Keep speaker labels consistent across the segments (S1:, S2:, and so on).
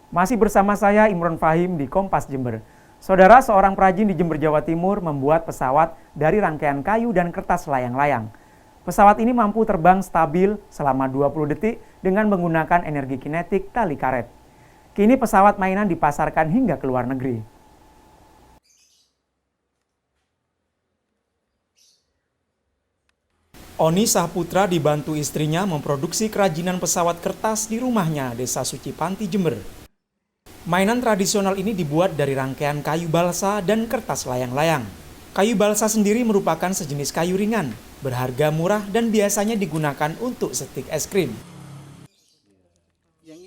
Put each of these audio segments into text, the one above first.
S1: Masih bersama saya Imron Fahim di Kompas Jember. Saudara, seorang perajin di Jember, Jawa Timur membuat pesawat dari rangkaian kayu dan kertas layang-layang. Pesawat ini mampu terbang stabil selama 20 detik dengan menggunakan energi kinetik tali karet. Kini pesawat mainan dipasarkan hingga ke luar negeri. Oni Sahputra dibantu istrinya memproduksi kerajinan pesawat kertas di rumahnya, Desa Suci Panti, Jember. Mainan tradisional ini dibuat dari rangkaian kayu balsa dan kertas layang-layang. Kayu balsa sendiri merupakan sejenis kayu ringan, berharga murah dan biasanya digunakan untuk stik es krim.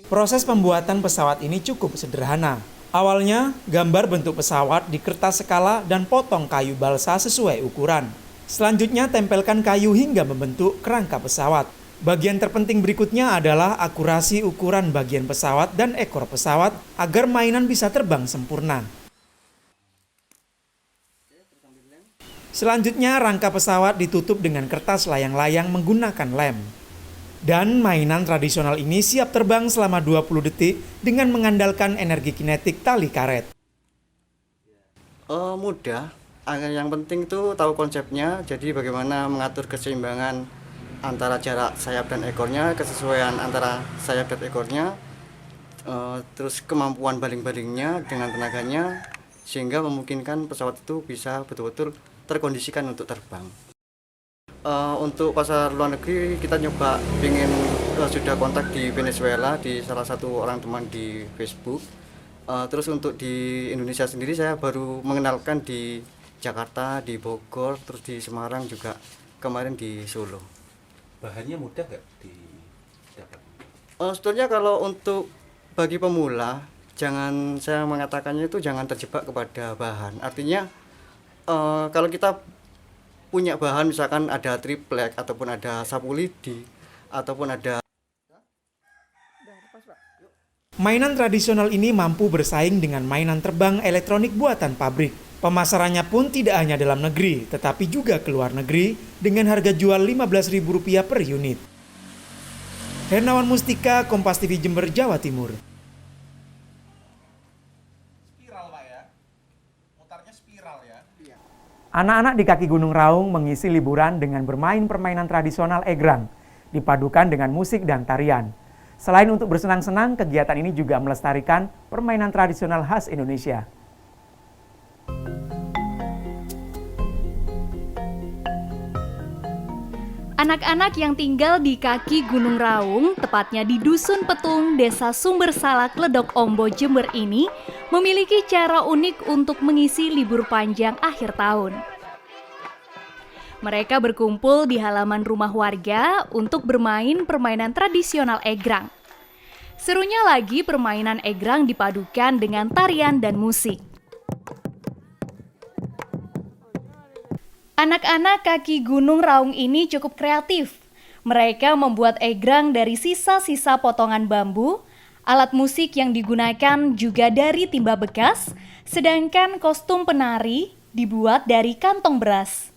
S1: Proses pembuatan pesawat ini cukup sederhana. Awalnya, gambar bentuk pesawat di kertas skala dan potong kayu balsa sesuai ukuran. Selanjutnya, tempelkan kayu hingga membentuk kerangka pesawat. Bagian terpenting berikutnya adalah akurasi ukuran bagian pesawat dan ekor pesawat agar mainan bisa terbang sempurna. Selanjutnya, rangka pesawat ditutup dengan kertas layang-layang menggunakan lem. Dan mainan tradisional ini siap terbang selama 20 detik dengan mengandalkan energi kinetik tali karet.
S2: Mudah, yang penting itu tahu konsepnya, jadi bagaimana mengatur keseimbangan antara jarak sayap dan ekornya, kesesuaian antara sayap dan ekornya, terus kemampuan baling-balingnya dengan tenaganya, sehingga memungkinkan pesawat itu bisa betul-betul terkondisikan untuk terbang. Untuk pasar luar negeri kita nyoba sudah kontak di Venezuela, di salah satu orang teman di Facebook. Terus untuk di Indonesia sendiri saya baru mengenalkan di Jakarta, di Bogor, terus di Semarang juga, kemarin di Solo.
S3: Bahannya mudah nggak didapat?
S2: Sebetulnya kalau untuk bagi pemula, saya mengatakannya itu jangan terjebak kepada bahan. Artinya kalau kita punya bahan, misalkan ada triplek ataupun ada sapu lidi ataupun ada.
S1: Mainan tradisional ini mampu bersaing dengan mainan terbang elektronik buatan pabrik. Pemasarannya pun tidak hanya dalam negeri, tetapi juga ke luar negeri dengan harga jual Rp15.000 per unit. Hernawan Mustika, Kompas TV Jember, Jawa Timur.
S3: Spiral Pak ya? Mutarnya spiral ya?
S1: Anak-anak di kaki Gunung Raung mengisi liburan dengan bermain permainan tradisional egrang, dipadukan dengan musik dan tarian. Selain untuk bersenang-senang, kegiatan ini juga melestarikan permainan tradisional khas Indonesia.
S4: Anak-anak yang tinggal di kaki Gunung Raung, tepatnya di Dusun Petung, Desa Sumber Salak, Ledok Ombo, Jember ini, memiliki cara unik untuk mengisi libur panjang akhir tahun. Mereka berkumpul di halaman rumah warga untuk bermain permainan tradisional egrang. Serunya lagi, permainan egrang dipadukan dengan tarian dan musik. Anak-anak kaki Gunung Raung ini cukup kreatif. Mereka membuat egrang dari sisa-sisa potongan bambu, alat musik yang digunakan juga dari timba bekas, sedangkan kostum penari dibuat dari kantong beras.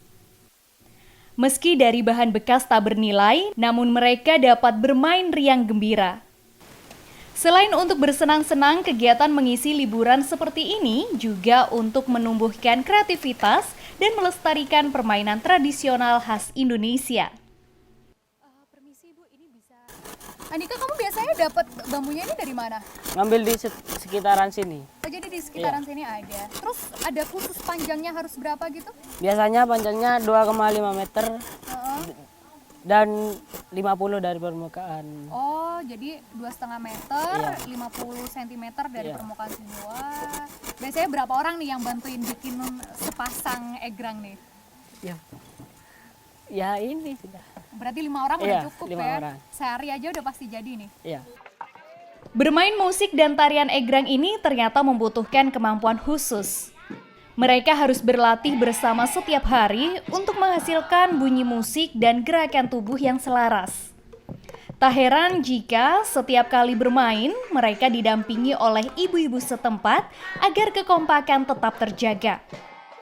S4: Meski dari bahan bekas tak bernilai, namun mereka dapat bermain riang gembira. Selain untuk bersenang-senang, kegiatan mengisi liburan seperti ini juga untuk menumbuhkan kreativitas dan melestarikan permainan tradisional khas Indonesia.
S5: Permisi Bu, ini bisa. Anika, kamu biasanya dapat bambunya ini dari mana?
S6: Ngambil di sekitaran sini.
S5: Oh, jadi di sekitaran sini ada. Terus ada khusus panjangnya harus berapa gitu?
S6: Biasanya panjangnya 2,5 meter dan 50 dari permukaan.
S5: Oh, jadi 2,5 meter,
S6: Iya.
S5: 50 cm dari
S6: Iya.
S5: permukaan sini. Wah, biasanya berapa orang nih yang bantuin bikin sepasang egrang nih?
S6: Ya ini sudah.
S5: Berarti 5 orang
S6: Iya,
S5: udah cukup
S6: 5
S5: ya?
S6: orang.
S5: Sehari aja udah pasti jadi nih.
S6: Iya.
S4: Bermain musik dan tarian egrang ini ternyata membutuhkan kemampuan khusus. Mereka harus berlatih bersama setiap hari untuk menghasilkan bunyi musik dan gerakan tubuh yang selaras. Tak heran jika setiap kali bermain, mereka didampingi oleh ibu-ibu setempat agar kekompakan tetap terjaga.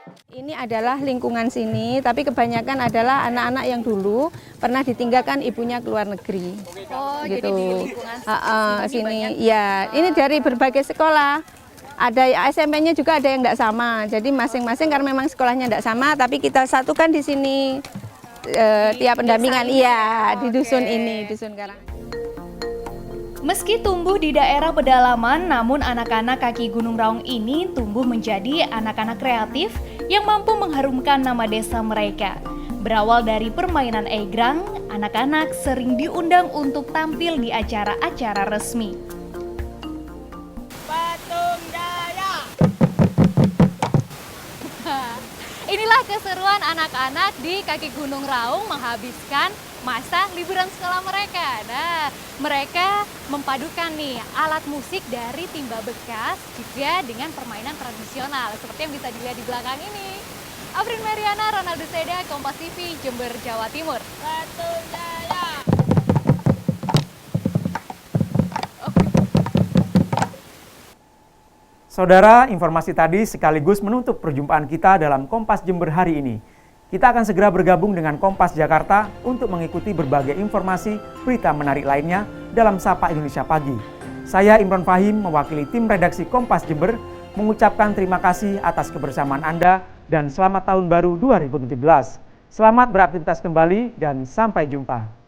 S7: Ini adalah lingkungan sini, tapi kebanyakan adalah anak-anak yang dulu pernah ditinggalkan ibunya ke luar negeri.
S5: Oh,
S7: Gitu.
S5: jadi di lingkungan
S7: Sini, ya. Ini dari berbagai sekolah. Ada SMP-nya juga ada yang tidak sama. Jadi masing-masing karena memang sekolahnya tidak sama, tapi kita satukan di sini tiap pendampingan. Iya, di dusun ini, dusun Karang.
S4: Meski tumbuh di daerah pedalaman, namun anak-anak kaki Gunung Raung ini tumbuh menjadi anak-anak kreatif yang mampu mengharumkan nama desa mereka. Berawal dari permainan egrang, anak-anak sering diundang untuk tampil di acara-acara resmi.
S5: Inilah keseruan anak-anak di kaki Gunung Raung menghabiskan masa liburan sekolah mereka. Nah, mereka mempadukan nih alat musik dari timba bekas juga dengan permainan tradisional seperti yang bisa dilihat di belakang ini. Afrin Mariana, Ronaldo Seda, Kompas TV, Jember, Jawa Timur. Batu Jaya.
S1: Saudara, informasi tadi sekaligus menutup perjumpaan kita dalam Kompas Jember hari ini. Kita akan segera bergabung dengan Kompas Jakarta untuk mengikuti berbagai informasi berita menarik lainnya dalam Sapa Indonesia Pagi. Saya Imron Fahim mewakili tim redaksi Kompas Jember mengucapkan terima kasih atas kebersamaan Anda dan selamat tahun baru 2017. Selamat beraktivitas kembali dan sampai jumpa.